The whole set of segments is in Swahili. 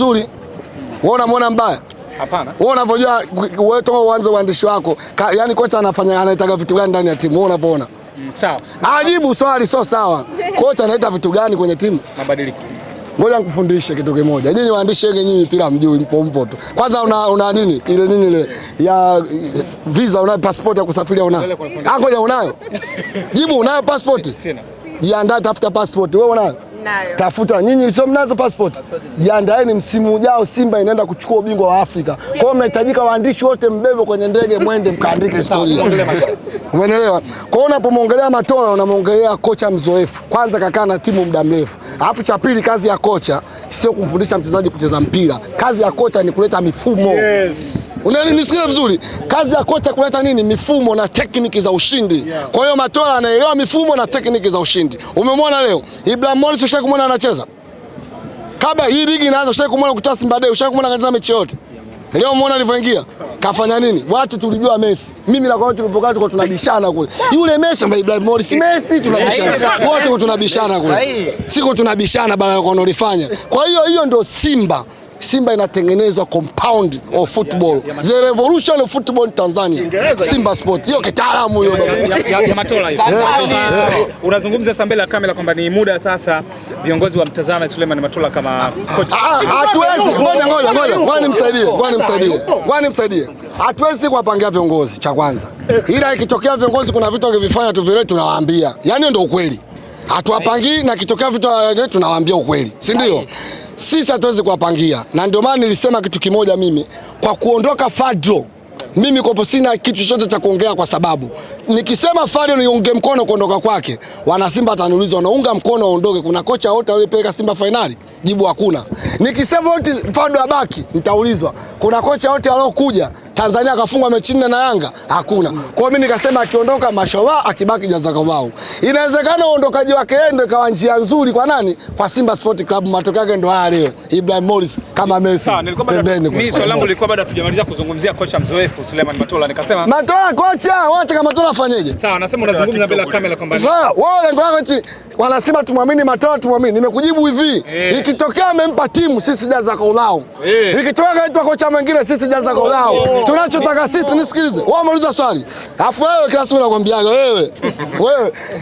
mzuri. Wewe unamwona mbaya? Hapana. Wewe unavyojua wewe toka uanze uandishi wako, yani kocha anaitaka vitu gani ndani ya timu? Wewe unavyoona? Sawa. Ajibu swali sio sawa. Kocha anaita vitu gani kwenye timu? Mabadiliko. Ngoja nikufundishe kitu kimoja. Nyinyi waandishi wengi nyinyi mpira mjui mpo tu. Kwanza una nini? Ile nini ile ya visa, unayo passport ya kusafiria unayo? Ngoja unayo? Jibu, unayo passport? Sina. Jiandae tafuta passport. Wewe unayo? Nayo. Tafuta. Nyinyi sio mnazo passport? Jiandaeni, msimu ujao Simba inaenda kuchukua ubingwa wa Afrika. Kwa hiyo mnahitajika waandishi wote mbebe kwenye ndege mwende mkaandike historia. Umeelewa? Kwa hiyo unapomwongelea Matola unamwongelea kocha mzoefu. Kwanza kakaa na timu muda mrefu. Alafu cha pili, kazi ya kocha sio kumfundisha mchezaji kucheza mpira. Kazi ya kocha ni kuleta mifumo. Yes. Unanisikia vizuri? Kazi ya kocha kuleta nini? Mifumo na tekniki za ushindi. Kwa hiyo Matola anaelewa mifumo na tekniki za ushindi. Umemwona leo Ibrahim Morris, ushawahi kumwona anacheza? Kabla hii ligi inaanza ushawahi kumwona kutoa Simba Day? Ushawahi kumwona katika mechi yote? Leo umeona alivyoingia? Kafanya nini? Watu tulijua Messi. Mimi na kwa tulipokaa tulikuwa tunabishana kule. Yule Messi na Ibrahim Morris, Messi tunabishana. Wote tunabishana kule. Siko tunabishana baada ya kuonolifanya. Kwa hiyo ndio Simba. Simba inatengenezwa compound of football. The revolution of football in Tanzania. Simba Sport. Hiyo kitaalamu hiyo ya Matola hiyo. Unazungumza sasa mbele ya kamera kwamba ni muda sasa viongozi wa mtazame Suleiman Matola kama kocha. Hatuwezi. Ngoja nimsaidie. Hatuwezi kuwapangia viongozi cha kwanza. Ila ikitokea viongozi kuna vitu wakivifanya tu vile tunawaambia. Yaani ndio ukweli. Hatuwapangii na kitokea vitu tunawaambia ukweli. Si ndio? Sisi hatuwezi kuwapangia, na ndio maana nilisema kitu kimoja. Mimi kwa kuondoka Fadlo, mimi kwa sina kitu chochote cha kuongea, kwa sababu nikisema Fadlo niunge mkono kuondoka kwake, wana Simba ataniuliza unaunga mkono aondoke, kuna kocha wote aliyepeleka Simba finali? Jibu hakuna. Nikisema wote Fadlo abaki, nitaulizwa kuna kocha wote aliokuja Tanzania akafungwa mechi 4 na Yanga? Hakuna. Kwa hiyo mimi nikasema akiondoka mashallah, akibaki jazakallah. Inawezekana uondokaji wake ndio ikawa njia nzuri kwa nani? Kwa Simba Sport Club. Matokeo yake ndio haya leo. Ibrahim Morris kama Messi. Pembeni. Mimi swali langu lilikuwa bado hatujamalizia kuzungumzia kocha mzoefu Suleiman Matola, nikasema Matola kocha, wote kama Matola afanyeje? Sawa, nasema unazungumza mbele ya kamera kwamba sawa, wao lengo lao eti wanasema tumwamini Matola, tumwamini. Nimekujibu hivi, ikitokea amempa timu sisi jazakallah. Ikitokea aitwa kocha mwingine sisi jazakallah. Tunachotaka sisi, nisikilize. Wao wameuliza swali. Alafu wewe kila siku nakwambiaga wewe.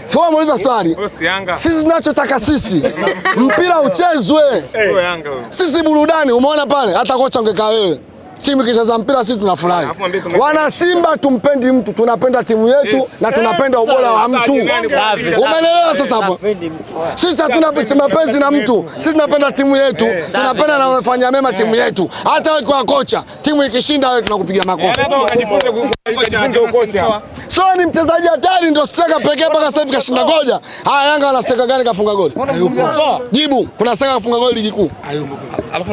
Sio wameuliza swali. Sisi tunachotaka sisi mpira uchezwe. Sisi burudani, umeona pale hata kocha ungekaa wewe. Timu kicheza mpira sisi tunafurahi. Wana Simba tumpendi mtu, tunapenda timu yetu na tunapenda ubora wa mtu. Umeelewa sasa hapo? Sisi hatuna mapenzi na mtu. Sisi tunapenda timu yetu, tunapenda na wafanya mema timu yetu. Hata wewe kwa kocha, timu ikishinda wewe tunakupigia makofi. So ni mchezaji hatari, ndio steka pekee mpaka sasa hivi kashinda goja. Haya, Yanga ana steka gani kafunga goli? Jibu, kuna steka kafunga goli ligi kuu.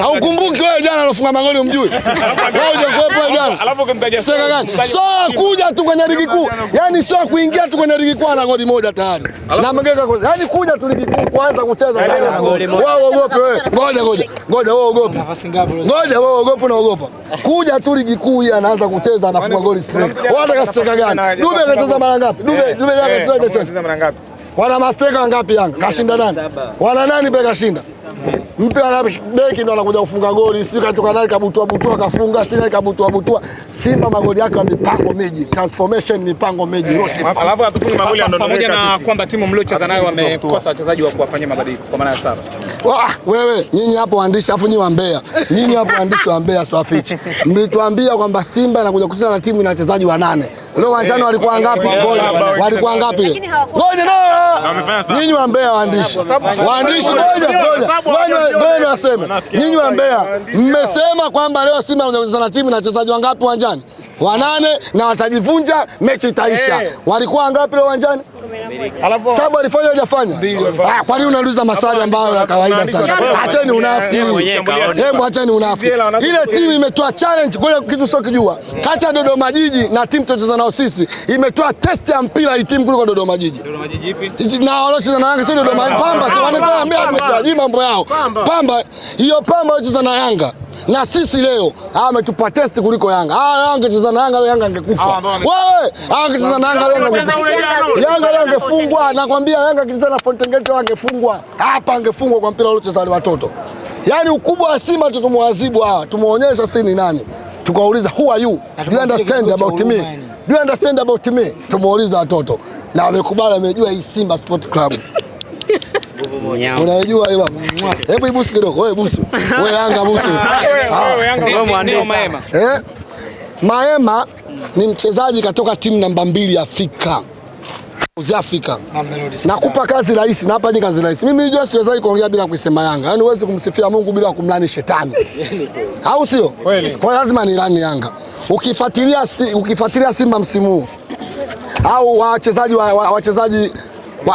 Haukumbuki wewe jana alofunga magoli umjui? Ngoja kuepo jana. Alafu kumtaja steka gani? So kuja tu kwenye ligi kuu. Yaani sio kuingia tu kwenye ligi kuu na goli moja tayari. Na mageka kwa. Yaani kuja tu ligi kuu kuanza kucheza tena goli moja. Wao ogope wewe. Ngoja wewe ogope. Ngoja wewe ogope na ogopa. Kuja tu ligi kuu hii anaanza kucheza anafunga goli straight. Wanataka steka gani? Dube anacheza mara ngapi? Dube Yanga anacheza mara ngapi? Wana masteka ngapi Yanga? Kashinda nani? Wana nani peka kashinda? Mpira beki ndo anakuja kufunga goli, sio katoka naye kabutua kafunga, sio kabutua. Simba magoli yake ya mipango miji, transformation mipango miji. Alafu atufunge magoli pamoja na kwamba timu mliocheza nayo wamekosa wachezaji wa kuwafanyia mabadiliko kwa maana ya saba. Wewe nyinyi hapo waandishi afu nyinyi wa Mbeya. Nyinyi hapo waandishi wa Mbeya Swafichi. Mlituambia kwamba Simba inakuja kucheza na timu ina wachezaji 8. Leo uwanjani walikuwa ngapi? Walikuwa ngapi leo? Ngoja no. Nyinyi wa Mbeya waandishi. Waandishi ngoja waseme. Nyinyi wa Mbeya mmesema kwamba leo Simba inacheza na timu na wachezaji wangapi uwanjani? 8 na watajivunja mechi itaisha. Walikuwa ngapi leo uwanjani? Sababu alifanya hajafanya. Kwa nini unauliza maswali ambayo ya kawaida sana? Acheni unafiki. Hebu acheni unafiki. Ile timu imetoa challenge kwa kitu sio kijua. Kati ya Dodoma Jiji na timu tunayocheza nao sisi imetoa test ya mpira hii timu kuliko Dodoma Jiji. Dodoma Jiji ipi? Na waliocheza na Yanga sio Dodoma Pamba, si wanataka ameshaji mambo yao. Pamba hiyo Pamba waliocheza na Yanga. Na sisi leo ametupa test kuliko Yanga. Yanga cheza na Yanga, Yanga angekufa. Wewe, Yanga cheza na Yanga, Yanga angefungwa. Nakwambia Yanga cheza na Fountain Gate angefungwa. Hapa angefungwa kwa mpira uliocheza na watoto. Yaani ukubwa wa Simba tutumwadhibu hawa, tumuonyesha sisi ni nani. Tukauliza who are you? Do you understand about me? Do you understand about me? Tumuuliza watoto. Na wamekubali, wamejua hii Simba Sport Club. Unajua hiyo baba. Hebu ibusu kidogo, wewe busu. Wewe Yanga busu. Wewe Yanga wewe mwandio Maema. Maema ni mchezaji katoka timu namba 2 Afrika. South Africa. Nakupa kazi rahisi na hapa ni kazi rahisi. Mimi nijua siwezi kuongea bila kusema Yanga. Yaani huwezi kumsifia Mungu bila kumlani shetani. Au sio? Kwa lazima nilani Yanga. Ukifuatilia Simba msimu huu au wachezaji